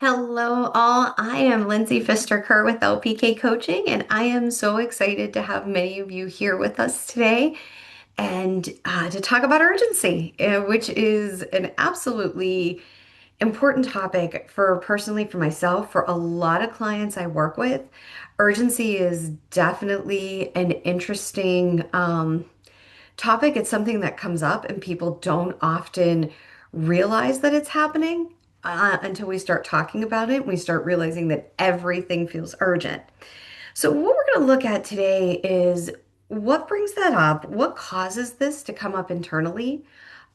Hello, all. I am Lindsay Pfister-Kerr with LPK Coaching, and I am so excited to have many of you here with us today and to talk about urgency, which is an absolutely important topic for personally for myself, for a lot of clients I work with. Urgency is definitely an interesting topic. It's something that comes up, and people don't often realize that it's happening until we start talking about it. We start realizing that everything feels urgent. So, what we're going to look at today is what brings that up, what causes this to come up internally,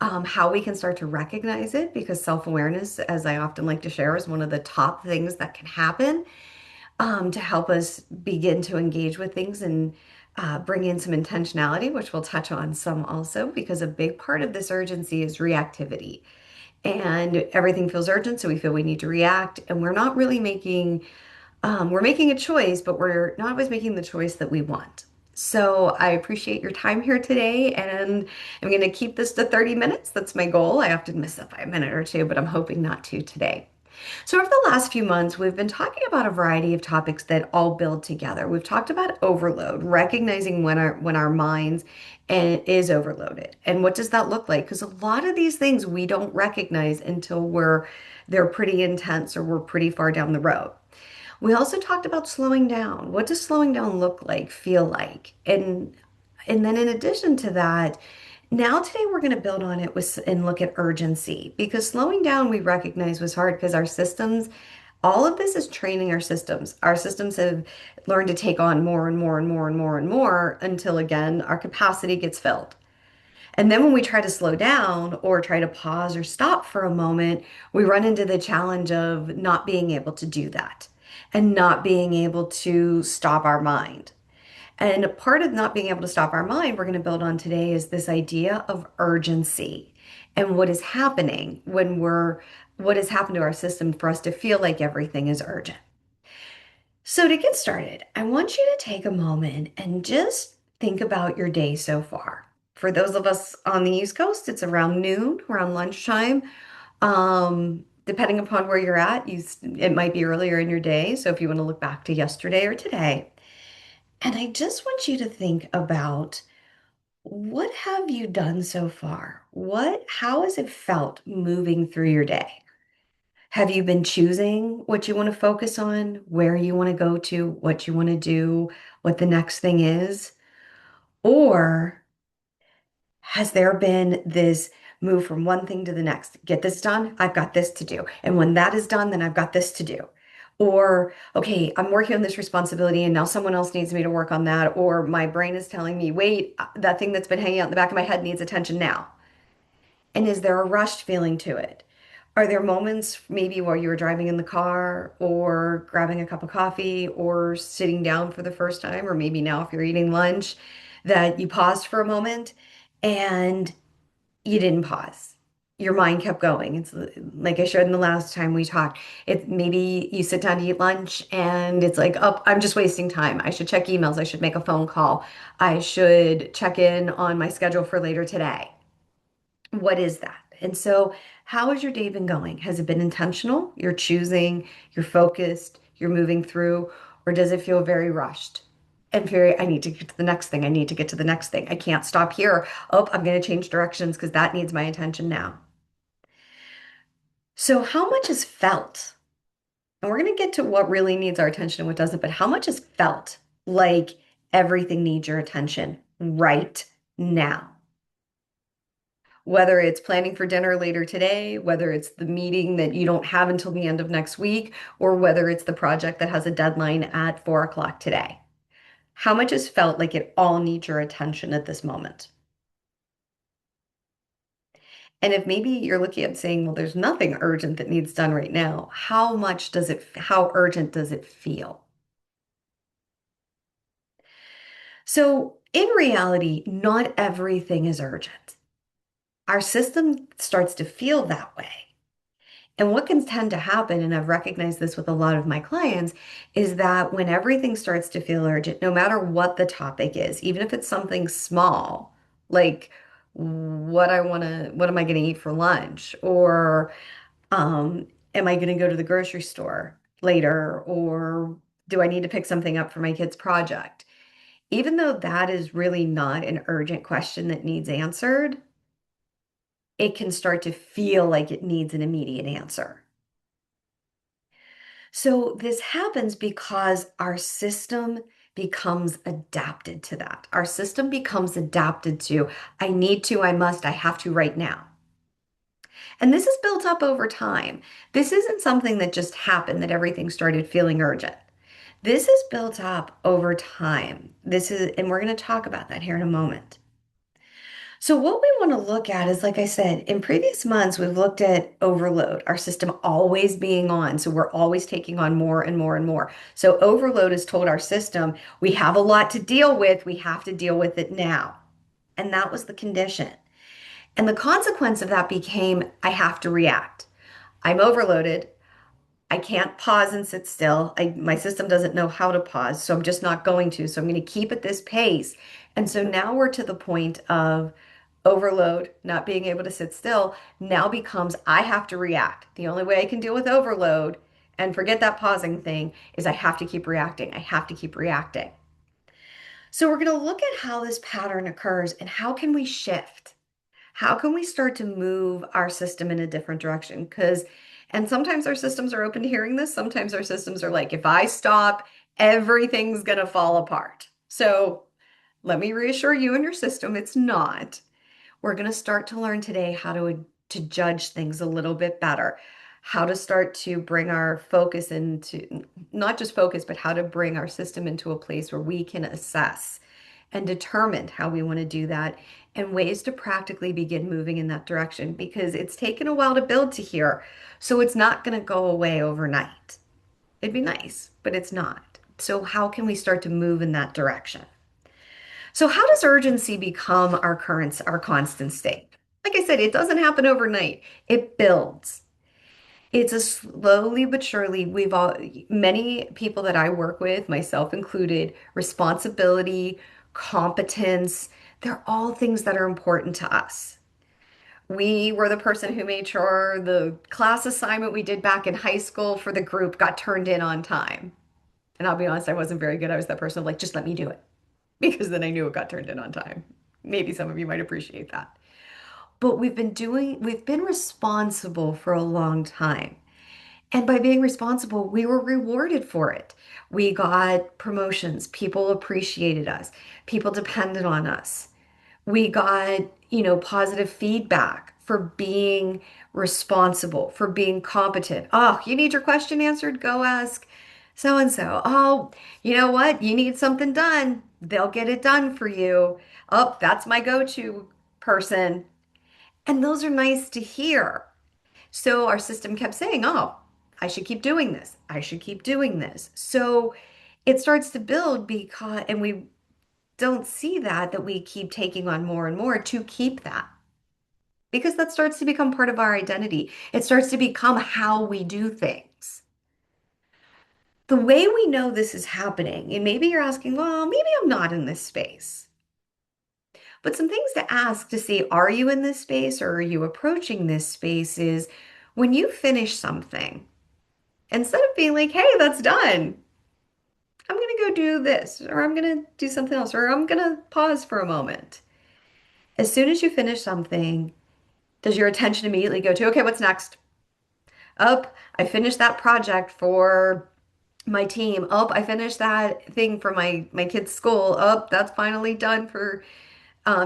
how we can start to recognize it, because self-awareness, as I often like to share, is one of the top things that can happen to help us begin to engage with things and bring in some intentionality, which we'll touch on some also, because a big part of this urgency is reactivity. And everything feels urgent, so we feel we need to react, and we're not really we're making a choice, but we're not always making the choice that we want. So I appreciate your time here today, and I'm going to keep this to 30 minutes. That's my goal. I often miss it by a minute or two, but I'm hoping not to today. So, over the last few months, we've been talking about a variety of topics that all build together. We've talked about overload, recognizing when our minds is overloaded, and what does that look like? Because a lot of these things we don't recognize until they're pretty intense or we're pretty far down the road. We also talked about slowing down. What does slowing down look like, feel like? And then in addition to that, now today we're going to build on it and look at urgency, because slowing down we recognize was hard because our systems, all of this is training our systems. Our systems have learned to take on more and more and more and more and more until again our capacity gets filled. And then when we try to slow down or try to pause or stop for a moment, we run into the challenge of not being able to do that and not being able to stop our mind. And part of not being able to stop our mind, we're going to build on today, is this idea of urgency and what is happening what has happened to our system for us to feel like everything is urgent. So, to get started, I want you to take a moment and just think about your day so far. For those of us on the East Coast, it's around noon, around lunchtime. Depending upon where you're at, it might be earlier in your day. So, if you want to look back to yesterday or today, and I just want you to think about what have you done so far? How has it felt moving through your day? Have you been choosing what you want to focus on, where you want to go to, what you want to do, what the next thing is? Or has there been this move from one thing to the next? Get this done, I've got this to do. And when that is done, then I've got this to do. Or, okay, I'm working on this responsibility and now someone else needs me to work on that. Or my brain is telling me, wait, that thing that's been hanging out in the back of my head needs attention now. And is there a rushed feeling to it? Are there moments maybe while you were driving in the car or grabbing a cup of coffee or sitting down for the first time, or maybe now if you're eating lunch, that you paused for a moment and you didn't pause? Your mind kept going. It's like I shared in the last time we talked. It maybe you sit down to eat lunch and it's like, oh, I'm just wasting time. I should check emails. I should make a phone call. I should check in on my schedule for later today. What is that? And so, how has your day been going? Has it been intentional? You're choosing, you're focused, you're moving through, or does it feel very rushed and very, I need to get to the next thing. I need to get to the next thing. I can't stop here. Oh, I'm going to change directions because that needs my attention now. So, how much is felt? And we're going to get to what really needs our attention and what doesn't, but how much is felt like everything needs your attention right now? Whether it's planning for dinner later today, whether it's the meeting that you don't have until the end of next week, or whether it's the project that has a deadline at 4 o'clock today. How much has felt like it all needs your attention at this moment? And if maybe you're looking at saying, well, there's nothing urgent that needs done right now, how urgent does it feel? So in reality, not everything is urgent. Our system starts to feel that way. And what can tend to happen, and I've recognized this with a lot of my clients, is that when everything starts to feel urgent, no matter what the topic is, even if it's something small, like what am I going to eat for lunch? Or am I going to go to the grocery store later? Or do I need to pick something up for my kid's project? Even though that is really not an urgent question that needs answered, it can start to feel like it needs an immediate answer. So this happens because our system becomes adapted to that. Our system becomes adapted to, I need to, I must, I have to right now. And this is built up over time. This isn't something that just happened, that everything started feeling urgent. This is built up over time. And we're going to talk about that here in a moment. So, what we want to look at is, like I said, in previous months, we've looked at overload, our system always being on. So, we're always taking on more and more and more. So, overload has told our system we have a lot to deal with. We have to deal with it now. And that was the condition. And the consequence of that became I have to react. I'm overloaded. I can't pause and sit still. My system doesn't know how to pause, so I'm just not going to. So I'm going to keep at this pace. And so now we're to the point of overload, not being able to sit still, now becomes I have to react. The only way I can deal with overload and forget that pausing thing is I have to keep reacting. I have to keep reacting. So we're going to look at how this pattern occurs and how can we shift? How can we start to move our system in a different direction? And sometimes our systems are open to hearing this. Sometimes our systems are like, if I stop, everything's going to fall apart. So let me reassure you and your system, it's not. We're going to start to learn today how to judge things a little bit better, how to start to bring our focus into, not just focus, but how to bring our system into a place where we can assess and determine how we want to do that and ways to practically begin moving in that direction because it's taken a while to build to here. So it's not going to go away overnight. It'd be nice, but it's not. So how can we start to move in that direction? So how does urgency become our constant state? Like I said, it doesn't happen overnight. It builds. It's a slowly but surely, many people that I work with, myself included, responsibility, competence, they're all things that are important to us. We were the person who made sure the class assignment we did back in high school for the group got turned in on time. And I'll be honest, I wasn't very good. I was that person of like, just let me do it because then I knew it got turned in on time. Maybe some of you might appreciate that. But we've been responsible for a long time. And by being responsible, we were rewarded for it. We got promotions. People appreciated us. People depended on us. We got, positive feedback for being responsible, for being competent. Oh, you need your question answered? Go ask so and so. Oh, you know what? You need something done. They'll get it done for you. Oh, that's my go-to person. And those are nice to hear. So our system kept saying, oh, I should keep doing this. I should keep doing this. So it starts to build and we don't see that we keep taking on more and more to keep that because that starts to become part of our identity. It starts to become how we do things. The way we know this is happening, and maybe you're asking, well, maybe I'm not in this space. But some things to ask to see, are you in this space or are you approaching this space is when you finish something, instead of being like, hey, that's done, I'm going to go do this, or I'm going to do something else, or I'm going to pause for a moment. As soon as you finish something, does your attention immediately go to, okay, what's next? Oh, I finished that project for my team. Oh, I finished that thing for my kids' school. Oh, that's finally done for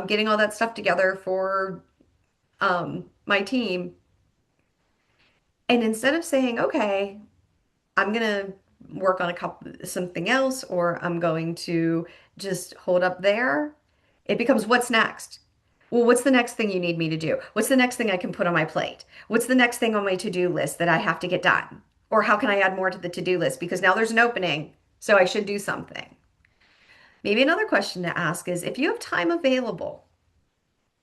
getting all that stuff together for my team. And instead of saying, okay, I'm gonna work on something else, or I'm going to just hold up there, it becomes what's next? Well, what's the next thing you need me to do? What's the next thing I can put on my plate? What's the next thing on my to-do list that I have to get done? Or how can I add more to the to-do list? Because now there's an opening, so I should do something. Maybe another question to ask is if you have time available,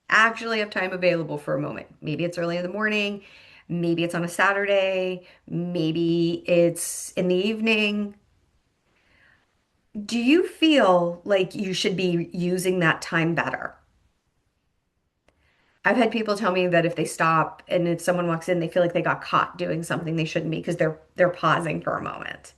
actually have time available for a moment. Maybe it's early in the morning, maybe it's on a Saturday, maybe it's in the evening. Do you feel like you should be using that time better? I've had people tell me that if they stop and if someone walks in, they feel like they got caught doing something they shouldn't be because they're pausing for a moment.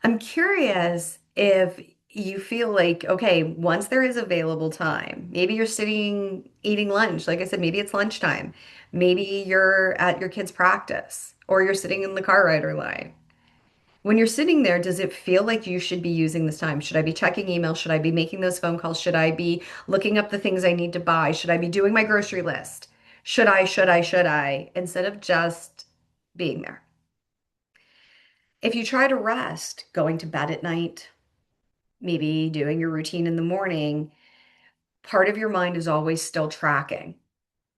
I'm curious if you feel like, okay, once there is available time, maybe you're sitting eating lunch. Like I said, maybe it's lunchtime. Maybe you're at your kid's practice or you're sitting in the car rider line. When you're sitting there, does it feel like you should be using this time? Should I be checking email? Should I be making those phone calls? Should I be looking up the things I need to buy? Should I be doing my grocery list? Should I? Instead of just being there. If you try to rest, going to bed at night, maybe doing your routine in the morning, part of your mind is always still tracking.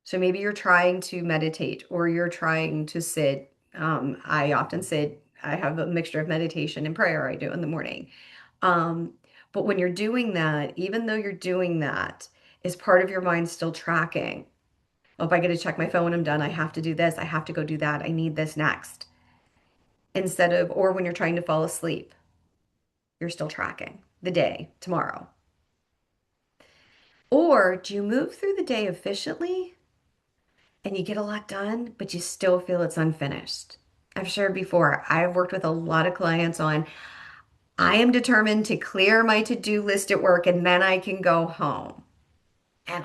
So maybe you're trying to meditate or you're trying to sit. I often sit, I have a mixture of meditation and prayer I do in the morning. Um, but when you're doing that, even though you're doing that, is part of your mind still tracking? Oh, if I get to check my phone when I'm done, I have to do this, I have to go do that, I need this next. Instead of, or when you're trying to fall asleep, you're still tracking the day, tomorrow. Or do you move through the day efficiently and you get a lot done, but you still feel it's unfinished? I've shared before, I've worked with a lot of clients on I am determined to clear my to-do list at work and then I can go home. And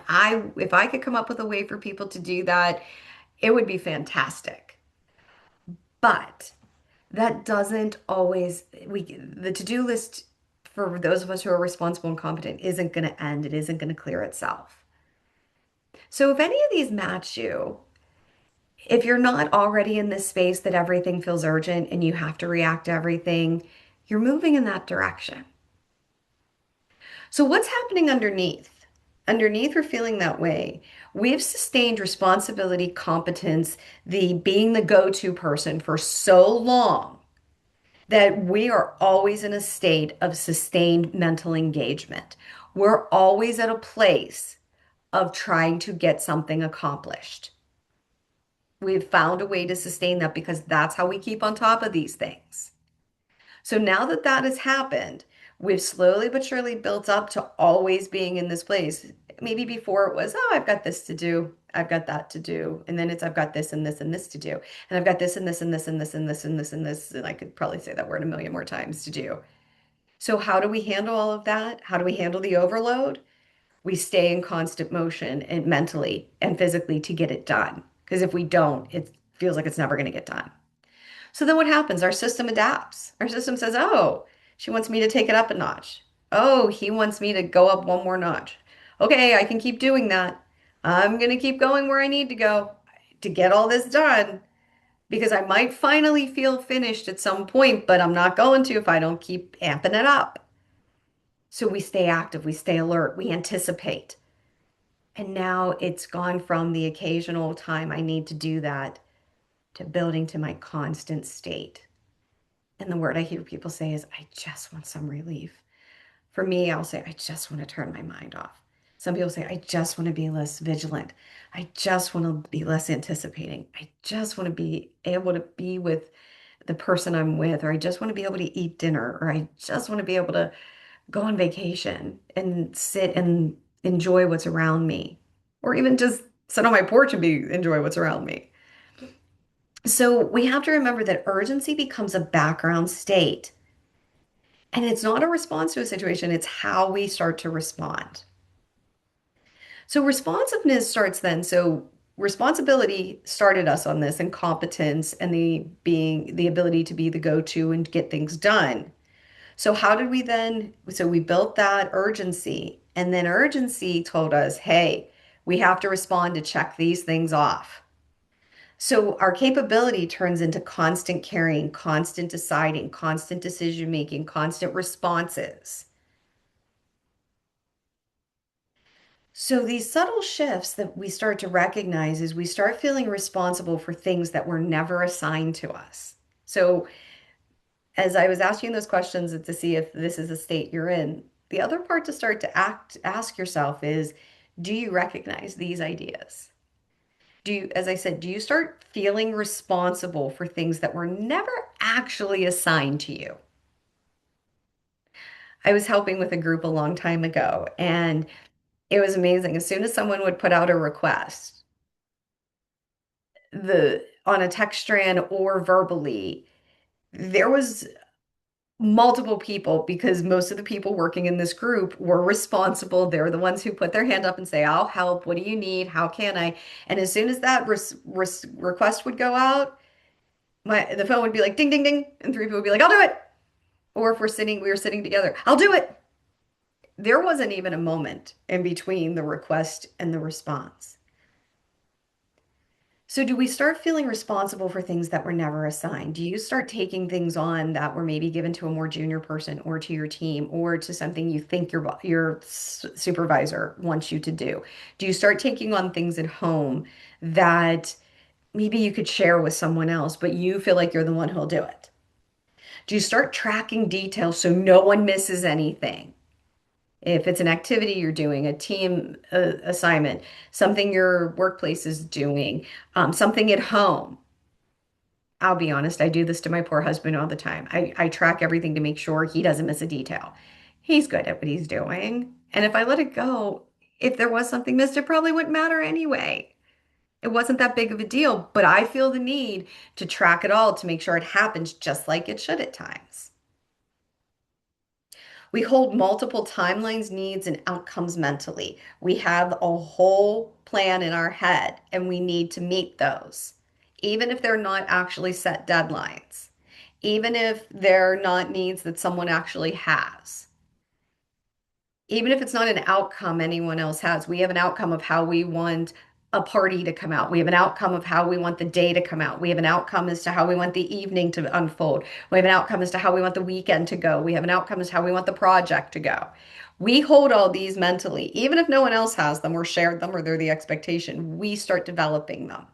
if I could come up with a way for people to do that, it would be fantastic. But that doesn't always, the to-do list for those of us who are responsible and competent isn't going to end. It isn't going to clear itself. So if any of these match you, if you're not already in this space that everything feels urgent and you have to react to everything, you're moving in that direction. So what's happening underneath? Underneath we're feeling that way. We've sustained responsibility, competence, the being the go-to person for so long that we are always in a state of sustained mental engagement. We're always at a place of trying to get something accomplished. We've found a way to sustain that because that's how we keep on top of these things. So now that that has happened, we've slowly but surely built up to always being in this place. Maybe before it was, oh, I've got this to do, I've got that to do, and then it's I've got this and this and this to do, and I've got this and this and this and this and this and this and this, and I could probably say that word a million more times to do. So how do we handle all of that? How do we handle the overload? We stay in constant motion and mentally and physically to get it done. Because if we don't, it feels like it's never going to get done. So then what happens? Our system adapts. Our system says, oh, she wants me to take it up a notch. Oh, he wants me to go up one more notch. Okay, I can keep doing that. I'm going to keep going where I need to go to get all this done because I might finally feel finished at some point, but I'm not going to if I don't keep amping it up. So we stay active, we stay alert, we anticipate. And now it's gone from the occasional time I need to do that to building to my constant state. And the word I hear people say is, I just want some relief. For me, I'll say, I just want to turn my mind off. Some people say, I just want to be less vigilant. I just want to be less anticipating. I just want to be able to be with the person I'm with, or I just want to be able to eat dinner, or I just want to be able to go on vacation and sit and enjoy what's around me, or even just sit on my porch and enjoy what's around me. So we have to remember that urgency becomes a background state. And it's not a response to a situation, it's how we start to respond. So responsiveness starts then. So responsibility started us on this and competence and the ability to be the go-to and get things done. So how did we then, so we built that urgency and then urgency told us, hey, we have to respond to check these things off. So our capability turns into constant carrying, constant deciding, constant decision making, constant responses. So these subtle shifts that we start to recognize is we start feeling responsible for things that were never assigned to us. So as I was asking those questions to see if this is a state you're in, the other part to start to ask yourself is, do you recognize these ideas? Do you, as I said, do you start feeling responsible for things that were never actually assigned to you? I was helping with a group a long time ago, and It was amazing. As soon as someone would put out a request, the on a text strand or verbally, there was multiple people because most of the people working in this group were responsible. They're the ones who put their hand up and say, I'll help. What do you need? How can I? And as soon as that request would go out, the phone would be like ding, ding, ding. And three people would be like, I'll do it. Or if we were sitting together, I'll do it. There wasn't even a moment in between the request and the response. So, do we start feeling responsible for things that were never assigned? Do you start taking things on that were maybe given to a more junior person or to your team or to something you think your supervisor wants you to do? Do you start taking on things at home that maybe you could share with someone else, but you feel like you're the one who'll do it? Do you start tracking details so no one misses anything? If it's an activity you're doing, a team assignment, something your workplace is doing, something at home. I'll be honest, I do this to my poor husband all the time. I track everything to make sure he doesn't miss a detail. He's good at what he's doing. And if I let it go, if there was something missed, it probably wouldn't matter anyway. It wasn't that big of a deal, but I feel the need to track it all to make sure it happens just like it should at times. We hold multiple timelines, needs, and outcomes mentally. We have a whole plan in our head and we need to meet those, even if they're not actually set deadlines, even if they're not needs that someone actually has. Even if it's not an outcome anyone else has, we have an outcome of how we want a party to come out. We have an outcome of how we want the day to come out. We have an outcome as to how we want the evening to unfold. We have an outcome as to how we want the weekend to go. We have an outcome as to how we want the project to go. We hold all these mentally, even if no one else has them or shared them or they're the expectation, we start developing them.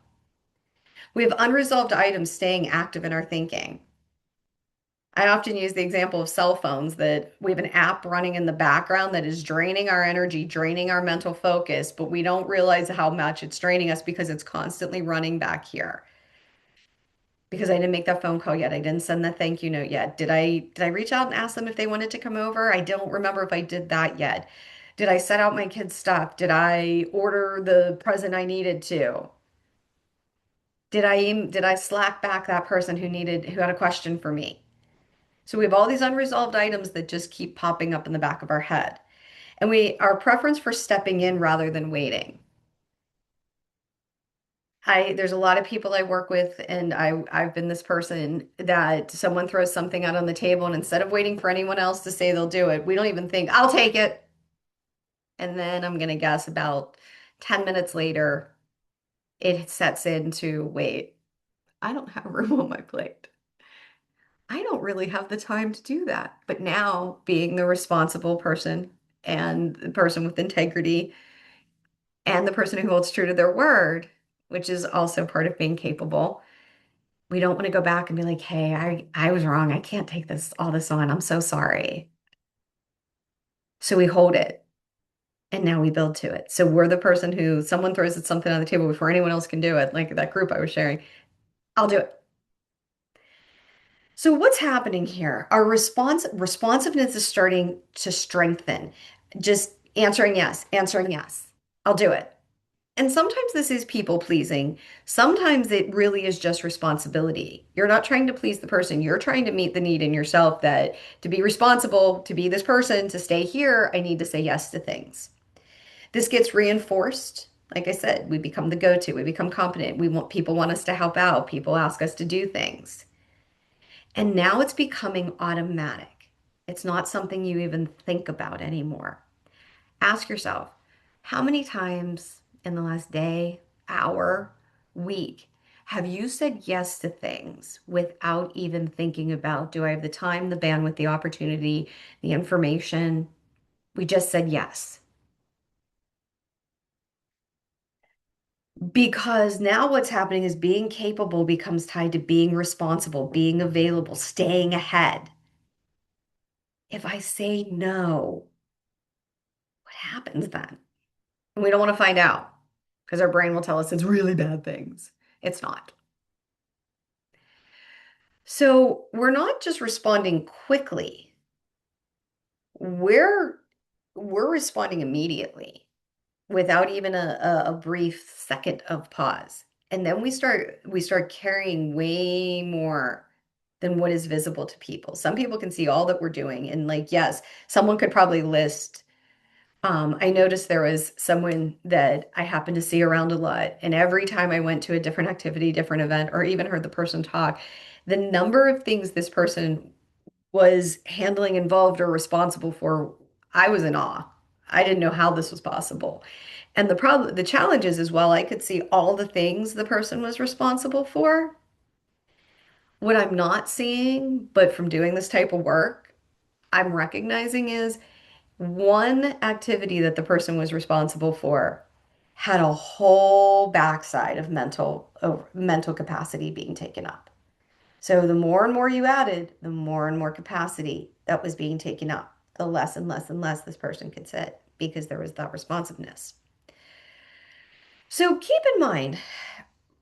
We have unresolved items staying active in our thinking. I often use the example of cell phones that we have an app running in the background that is draining our energy, draining our mental focus, but we don't realize how much it's draining us because it's constantly running back here. Because I didn't make that phone call yet. I didn't send that thank you note yet. Did I reach out and ask them if they wanted to come over? I don't remember if I did that yet. Did I set out my kids' stuff? Did I order the present I needed to? Did I slack back that person who had a question for me? So we have all these unresolved items that just keep popping up in the back of our head. And our preference for stepping in rather than waiting. There's a lot of people I work with, and I've been this person that someone throws something out on the table, and instead of waiting for anyone else to say they'll do it, we don't even think, I'll take it. And then I'm gonna guess about 10 minutes later, it sets in to wait, I don't have room on my plate. I don't really have the time to do that. But now, being the responsible person and the person with integrity and the person who holds true to their word, which is also part of being capable, we don't want to go back and be like, hey, I was wrong. I can't take all this on. I'm so sorry. So we hold it and now we build to it. So we're the person who someone throws something on the table before anyone else can do it, like that group I was sharing. I'll do it. So what's happening here? Our responsiveness is starting to strengthen. Just answering yes, answering yes. I'll do it. And sometimes this is people pleasing. Sometimes it really is just responsibility. You're not trying to please the person. You're trying to meet the need in yourself that to be responsible, to be this person, to stay here, I need to say yes to things. This gets reinforced. Like I said, we become the go-to. We become competent. People want us to help out. People ask us to do things. And now it's becoming automatic. It's not something you even think about anymore. Ask yourself, how many times in the last day, hour, week have you said yes to things without even thinking about, do I have the time, the bandwidth, the opportunity, the information? We just said yes. Because now what's happening is being capable becomes tied to being responsible, being available, staying ahead. If I say no, what happens then? And we don't want to find out because our brain will tell us it's really bad things. It's not. So we're not just responding quickly. We're we're responding immediately. without even a brief second of pause. And then we start carrying way more than what is visible to people. Some people can see all that we're doing. And like, yes, someone could probably list. I noticed there was someone that I happened to see around a lot. And every time I went to a different activity, different event, or even heard the person talk, the number of things this person was handling, involved, or responsible for, I was in awe. I didn't know how this was possible. And the challenge is, while I could see all the things the person was responsible for, what I'm not seeing, but from doing this type of work, I'm recognizing is one activity that the person was responsible for had a whole backside of mental capacity being taken up. So the more and more you added, the more and more capacity that was being taken up, the less and less and less this person could sit because there was that responsiveness. So keep in mind,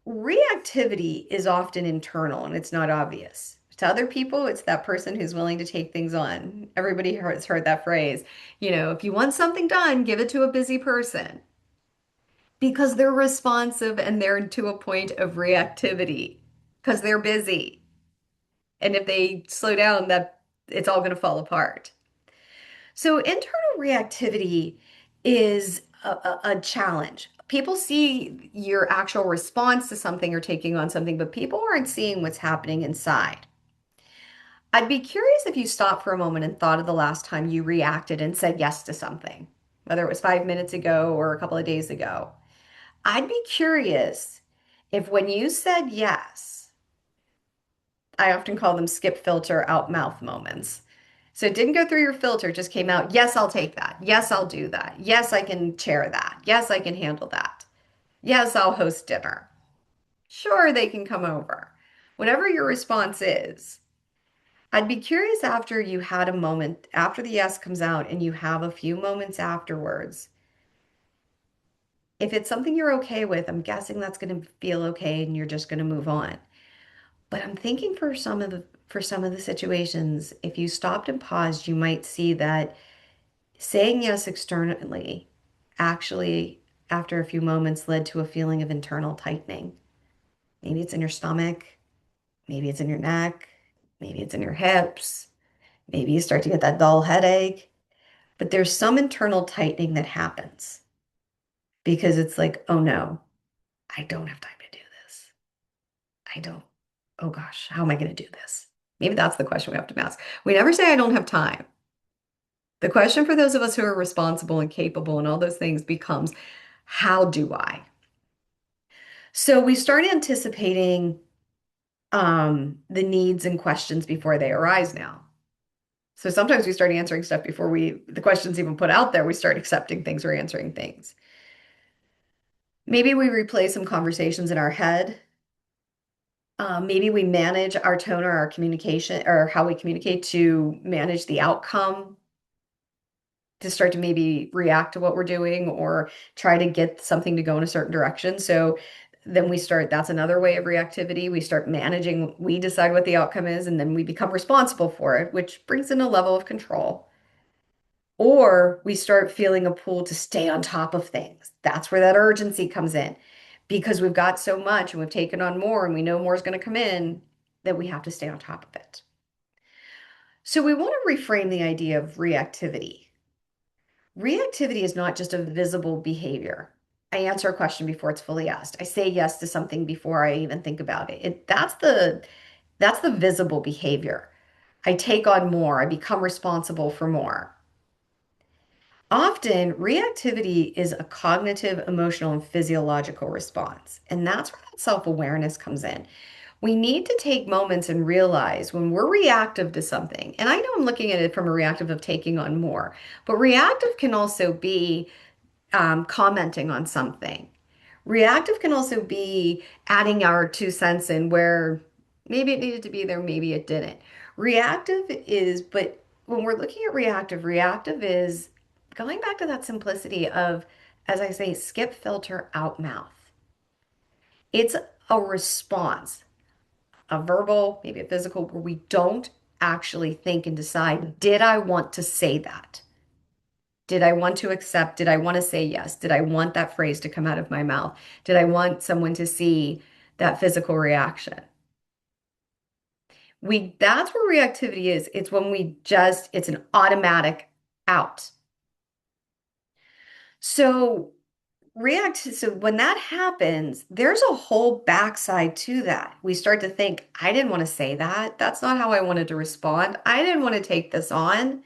reactivity is often internal and it's not obvious. To other people, it's that person who's willing to take things on. Everybody has heard that phrase. If you want something done, give it to a busy person because they're responsive and they're to a point of reactivity because they're busy. And if they slow down, that it's all going to fall apart. So internal reactivity is a challenge. People see your actual response to something or taking on something, but people aren't seeing what's happening inside. I'd be curious if you stopped for a moment and thought of the last time you reacted and said yes to something, whether it was 5 minutes ago or a couple of days ago. I'd be curious if when you said yes, I often call them skip filter out mouth moments. So it didn't go through your filter, just came out, yes, I'll take that. Yes, I'll do that. Yes, I can chair that. Yes, I can handle that. Yes, I'll host dinner. Sure, they can come over. Whatever your response is, I'd be curious after you had a moment, after the yes comes out and you have a few moments afterwards, if it's something you're okay with, I'm guessing that's going to feel okay and you're just going to move on. But I'm thinking for some of the situations, if you stopped and paused, you might see that saying yes externally actually, after a few moments, led to a feeling of internal tightening. Maybe it's in your stomach, maybe it's in your neck, maybe it's in your hips, maybe you start to get that dull headache. But there's some internal tightening that happens because it's like, oh no, I don't have time to do this. I don't, oh gosh, how am I going to do this? Maybe that's the question we have to ask. We never say I don't have time. The question for those of us who are responsible and capable and all those things becomes, how do I? So we start anticipating the needs and questions before they arise now. So sometimes we start answering stuff before the questions even put out there. We start accepting things or answering things. Maybe we replay some conversations in our head. Maybe we manage our tone or our communication or how we communicate to manage the outcome, to start to maybe react to what we're doing or try to get something to go in a certain direction. So then that's another way of reactivity. We start managing, we decide what the outcome is, and then we become responsible for it, which brings in a level of control. Or we start feeling a pull to stay on top of things. That's where that urgency comes in because we've got so much and we've taken on more and we know more is going to come in that we have to stay on top of it. So we want to reframe the idea of reactivity. Reactivity is not just a visible behavior. I answer a question before it's fully asked. I say yes to something before I even think about it. That's the visible behavior. I take on more. I become responsible for more. Often, reactivity is a cognitive, emotional, and physiological response. And that's where that self-awareness comes in. We need to take moments and realize when we're reactive to something, and I know I'm looking at it from a reactive of taking on more, but reactive can also be commenting on something. Reactive can also be adding our 2 cents in where maybe it needed to be there, maybe it didn't. But when we're looking at reactive is going back to that simplicity of, as I say, skip filter out mouth. It's a response, a verbal, maybe a physical, where we don't actually think and decide, did I want to say that? Did I want to accept? Did I want to say yes? Did I want that phrase to come out of my mouth? Did I want someone to see that physical reaction? That's where reactivity is. It's when it's an automatic out. So so when that happens, there's a whole backside to that. We start to think, I didn't want to say that. That's not how I wanted to respond. I didn't want to take this on.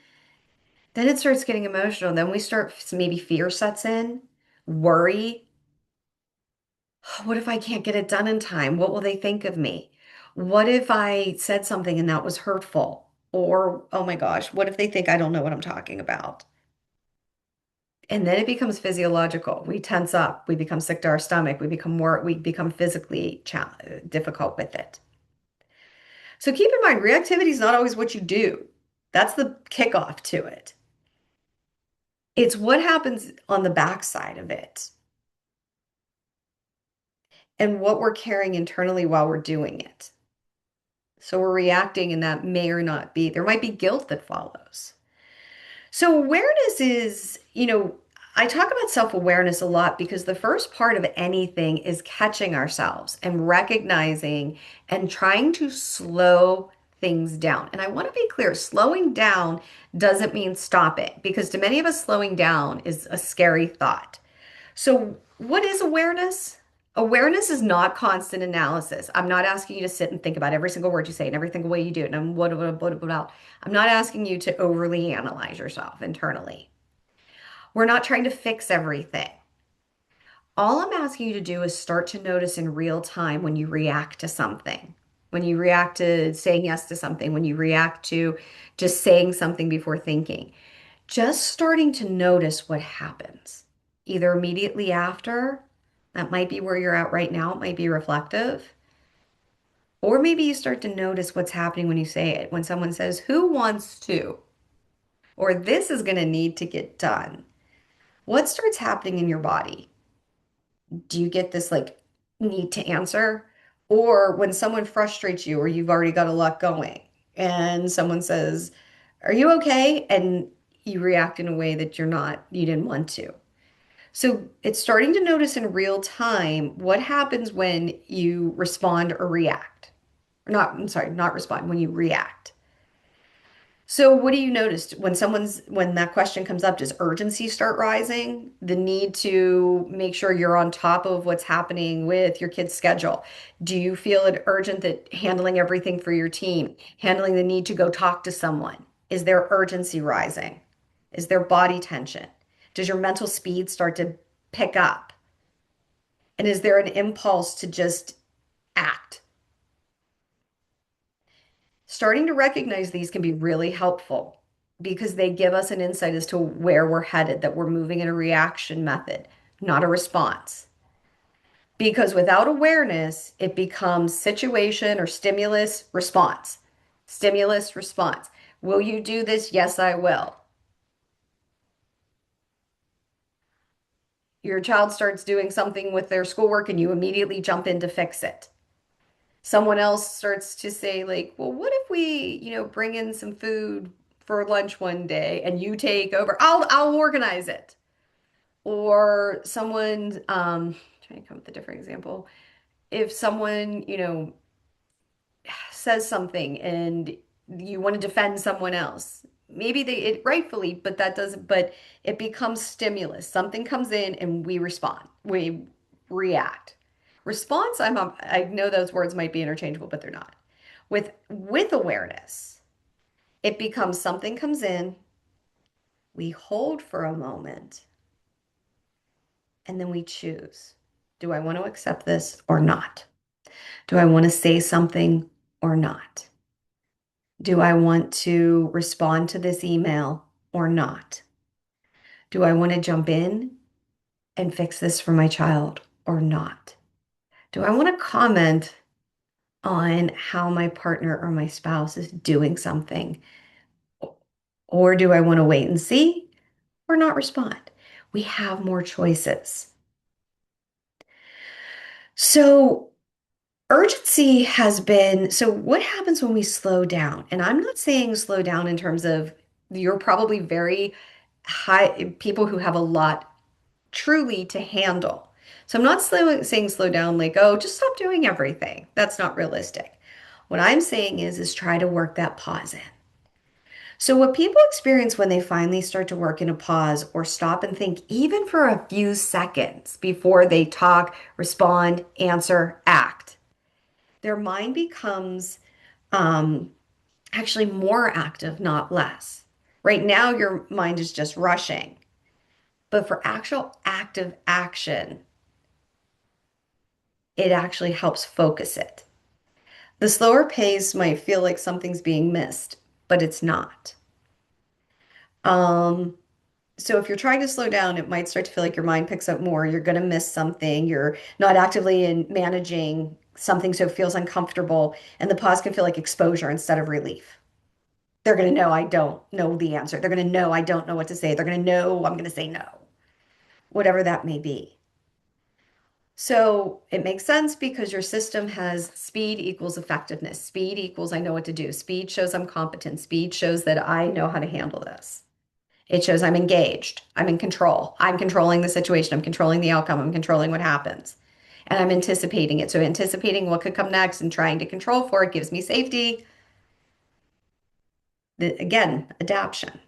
Then it starts getting emotional. Then we start, maybe fear sets in, worry. What if I can't get it done in time? What will they think of me? What if I said something and that was hurtful? Or, oh my gosh, what if they think I don't know what I'm talking about? And then it becomes physiological. We tense up, we become sick to our stomach, we become physically difficult with it. So keep in mind, reactivity is not always what you do. That's the kickoff to it. It's what happens on the backside of it and what we're carrying internally while we're doing it. So we're reacting, and that may or not be, there might be guilt that follows. So awareness is, I talk about self-awareness a lot because the first part of anything is catching ourselves and recognizing and trying to slow things down. And I want to be clear, slowing down doesn't mean stop it, because to many of us, slowing down is a scary thought. So what is awareness? Awareness is not constant analysis. I'm not asking you to sit and think about every single word you say and every single way you do it. And what. I'm not asking you to overly analyze yourself internally. We're not trying to fix everything. All I'm asking you to do is start to notice in real time when you react to something, when you react to saying yes to something, when you react to just saying something before thinking, just starting to notice what happens, either immediately after. That might be where you're at right now. It might be reflective. Or maybe you start to notice what's happening when you say it. When someone says, "Who wants to?" or "This is going to need to get done." What starts happening in your body? Do you get this like need to answer? Or when someone frustrates you or you've already got a lot going and someone says, "Are you okay?" and you react in a way that you didn't want to. So it's starting to notice in real time what happens when you respond or react. I'm sorry, not respond, when you react. So what do you notice when that question comes up? Does urgency start rising? The need to make sure you're on top of what's happening with your kid's schedule. Do you feel it urgent that handling everything for your team, handling the need to go talk to someone? Is there urgency rising? Is there body tension? Does your mental speed start to pick up? And is there an impulse to just act? Starting to recognize these can be really helpful because they give us an insight as to where we're headed, that we're moving in a reaction method, not a response. Because without awareness, it becomes situation or stimulus response. Stimulus response. Will you do this? Yes, I will. Your child starts doing something with their schoolwork and you immediately jump in to fix it. Someone else starts to say like, well, what if we, bring in some food for lunch one day and you take over? I'll organize it. Or someone, trying to come up with a different example. If someone, says something and you want to defend someone else, maybe it rightfully, but that doesn't, but it becomes stimulus. Something comes in and we respond. We react. Response, I know those words might be interchangeable, but they're not. With awareness, it becomes something comes in, we hold for a moment, and then we choose. Do I want to accept this or not? Do I want to say something or not? Do I want to respond to this email or not? Do I want to jump in and fix this for my child or not? Do I want to comment on how my partner or my spouse is doing something? Or do I want to wait and see or not respond? We have more choices. So, urgency has been so what happens when we slow down? And I'm not saying slow down in terms of you're probably very people who have a lot truly to handle. So I'm not saying slow down like, oh, just stop doing everything. That's not realistic. What I'm saying is try to work that pause in. So what people experience when they finally start to work in a pause or stop and think even for a few seconds before they talk, respond, answer, act, their mind becomes um, actually more active, not less. Right now, your mind is just rushing. But for actual active action, it actually helps focus it. The slower pace might feel like something's being missed, but it's not. Um, so if you're trying to slow down, it might start to feel like your mind picks up more. You're going to miss something. You're not actively in managing something, so it feels uncomfortable. And the pause can feel like exposure instead of relief. They're going to know I don't know the answer. They're going to know I don't know what to say. They're going to know I'm going to say no, whatever that may be. So it makes sense because your system has speed equals effectiveness. Speed equals I know what to do. Speed shows I'm competent. Speed shows that I know how to handle this. It shows I'm engaged. I'm in control. I'm controlling the situation. I'm controlling the outcome. I'm controlling what happens. And I'm anticipating it. So anticipating what could come next and trying to control for it gives me safety. Again, adaption.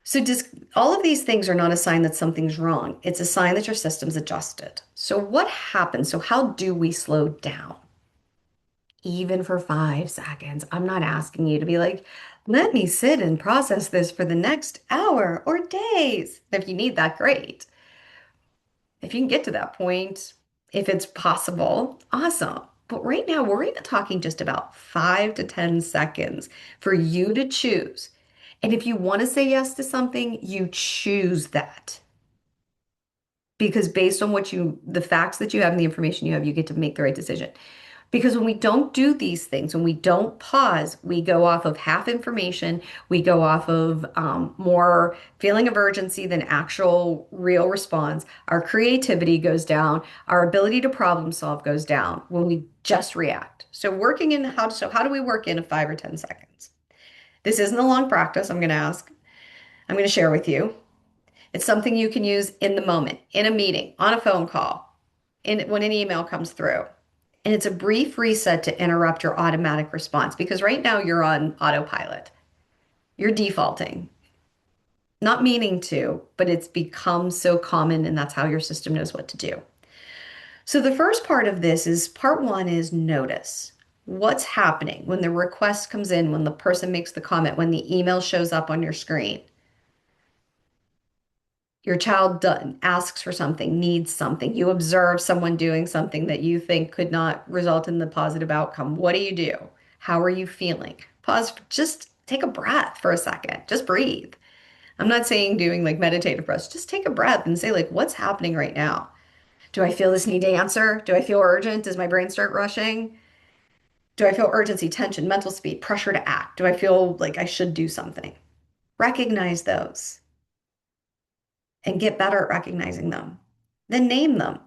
So just all of these things are not a sign that something's wrong. It's a sign that your system's adjusted. So what happens? So how do we slow down? Even for 5 seconds. I'm not asking you to be like, let me sit and process this for the next hour or days. If you need that, great. If you can get to that point, if it's possible, awesome. But right now, we're even talking just about 5 to 10 seconds for you to choose. And if you want to say yes to something, you choose that. Because based on the facts that you have and the information you have, you get to make the right decision. Because when we don't do these things, when we don't pause, we go off of half information. We go off of more feeling of urgency than actual real response. Our creativity goes down. Our ability to problem solve goes down when we just react. So how do we work in a 5 or 10 seconds? This isn't a long practice. I'm going to share with you. It's something you can use in the moment, in a meeting, on a phone call, when an email comes through. And it's a brief reset to interrupt your automatic response because right now you're on autopilot. You're defaulting, not meaning to, but it's become so common and that's how your system knows what to do. So the first part of this is part one is notice what's happening when the request comes in, when the person makes the comment, when the email shows up on your screen. Your child asks for something, needs something. You observe someone doing something that you think could not result in the positive outcome. What do you do? How are you feeling? Pause, just take a breath for a second. Just breathe. I'm not saying doing like meditative breaths. Just take a breath and say, like, what's happening right now? Do I feel this need to answer? Do I feel urgent? Does my brain start rushing? Do I feel urgency, tension, mental speed, pressure to act? Do I feel like I should do something? Recognize those and get better at recognizing them. Then name them.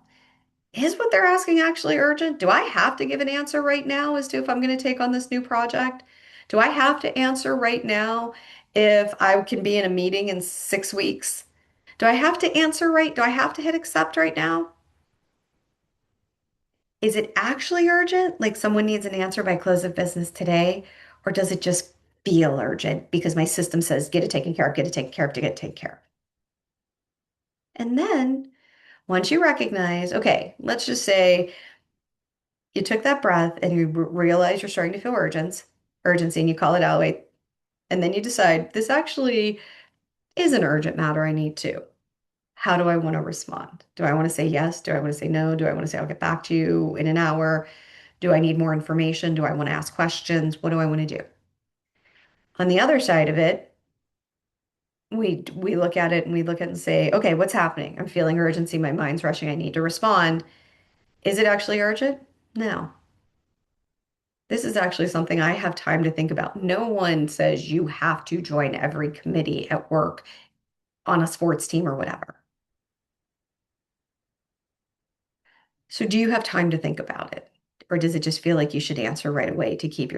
Is what they're asking actually urgent? Do I have to give an answer right now as to if I'm going to take on this new project? Do I have to answer right now if I can be in a meeting in 6 weeks? Do I have to answer right? Do I have to hit accept right now? Is it actually urgent? Like someone needs an answer by close of business today? Or does it just feel urgent because my system says get it taken care of, get it taken care of, to get it taken care of? And then once you recognize, okay, let's just say you took that breath and you realize you're starting to feel urgency, and you call it out, wait, and then you decide this actually is an urgent matter I need to. How do I want to respond? Do I want to say yes? Do I want to say no? Do I want to say I'll get back to you in an hour? Do I need more information? Do I want to ask questions? What do I want to do? On the other side of it, we look at it and we look at it and say, okay, what's happening? I'm feeling urgency. My mind's rushing. I need to respond. Is it actually urgent? No. This is actually something I have time to think about. No one says you have to join every committee at work on a sports team or whatever. So do you have time to think about it? Or does it just feel like you should answer right away to keep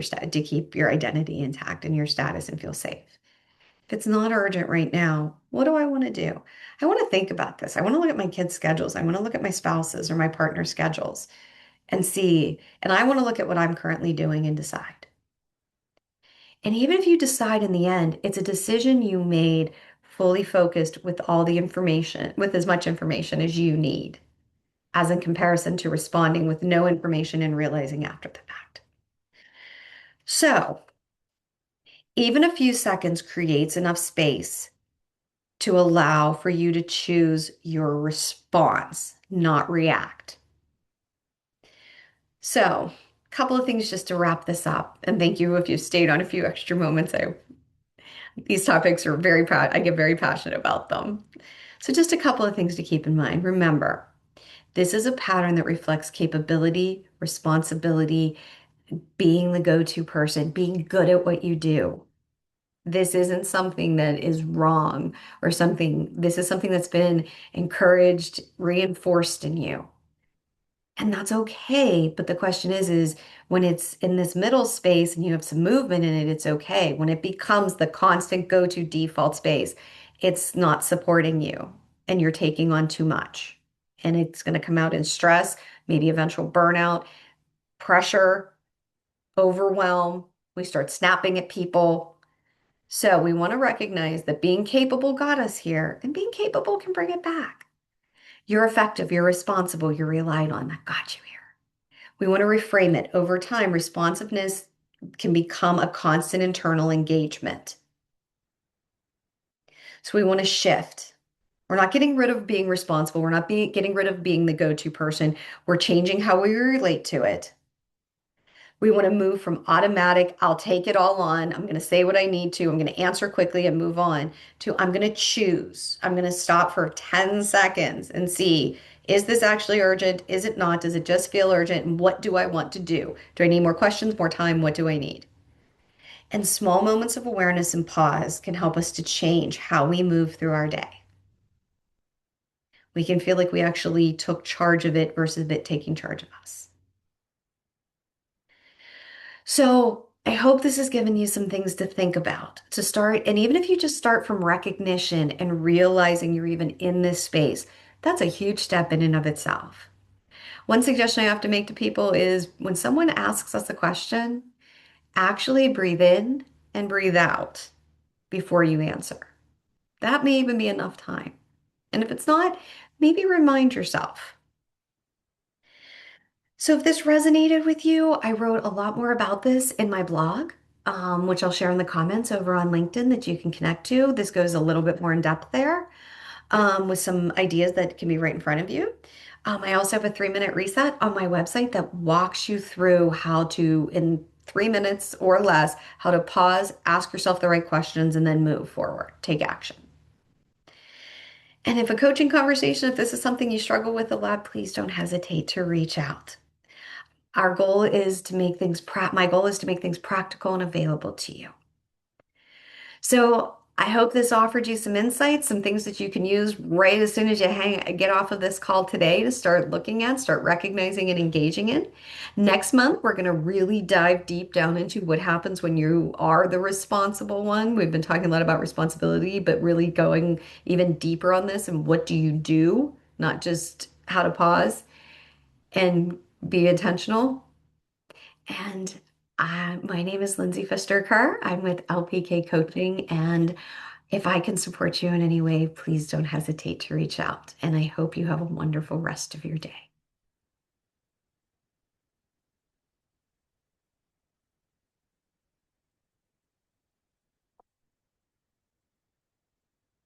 your identity intact and your status and feel safe? If it's not urgent right now, what do I want to do? I want to think about this. I want to look at my kids' schedules. I want to look at my spouse's or my partner's schedules and see. And I want to look at what I'm currently doing and decide. And even if you decide in the end, it's a decision you made fully focused with all the information, with as much information as you need, as in comparison to responding with no information and realizing after the fact. So, even a few seconds creates enough space to allow for you to choose your response, not react. So, a couple of things just to wrap this up. And thank you if you stayed on a few extra moments. These topics are I get very passionate about them. So, just a couple of things to keep in mind. Remember, this is a pattern that reflects capability, responsibility, being the go-to person, being good at what you do. This isn't something that is wrong or something, this is something that's been encouraged, reinforced in you. And that's okay. But the question is when it's in this middle space and you have some movement in it, it's okay. When it becomes the constant go-to default space, it's not supporting you and you're taking on too much. And it's going to come out in stress, maybe eventual burnout, pressure, overwhelm. We start snapping at people. So we want to recognize that being capable got us here and being capable can bring it back. You're effective, you're responsible, you're relied on. That got you here. We want to reframe it. Over time, responsiveness can become a constant internal engagement. So we want to shift. We're not getting rid of being responsible. We're not getting rid of being the go-to person. We're changing how we relate to it. We want to move from automatic, I'll take it all on. I'm going to say what I need to. I'm going to answer quickly and move on to I'm going to choose. I'm going to stop for 10 seconds and see, is this actually urgent? Is it not? Does it just feel urgent? And what do I want to do? Do I need more questions, more time? What do I need? And small moments of awareness and pause can help us to change how we move through our day. We can feel like we actually took charge of it versus it taking charge of us. So I hope this has given you some things to think about to start. And even if you just start from recognition and realizing you're even in this space, that's a huge step in and of itself. One suggestion I have to make to people is when someone asks us a question, actually breathe in and breathe out before you answer. That may even be enough time. And if it's not, maybe remind yourself. So if this resonated with you, I wrote a lot more about this in my blog, which I'll share in the comments over on LinkedIn that you can connect to. This goes a little bit more in depth there, with some ideas that can be right in front of you. I also have a 3-minute reset on my website that walks you through how to, in 3 minutes or less, how to pause, ask yourself the right questions, and then move forward, take action. And if a coaching conversation, if this is something you struggle with a lot, please don't hesitate to reach out. Our goal is to make my goal is to make things practical and available to you. So I hope this offered you some insights, some things that you can use right as soon as you get off of this call today to start looking at, start recognizing and engaging in. Next month, we're going to really dive deep down into what happens when you are the responsible one. We've been talking a lot about responsibility, but really going even deeper on this and what do you do, not just how to pause and be intentional. And my name is Lindsay Pfister-Kerr. I'm with LPK Coaching. And if I can support you in any way, please don't hesitate to reach out. And I hope you have a wonderful rest of your day.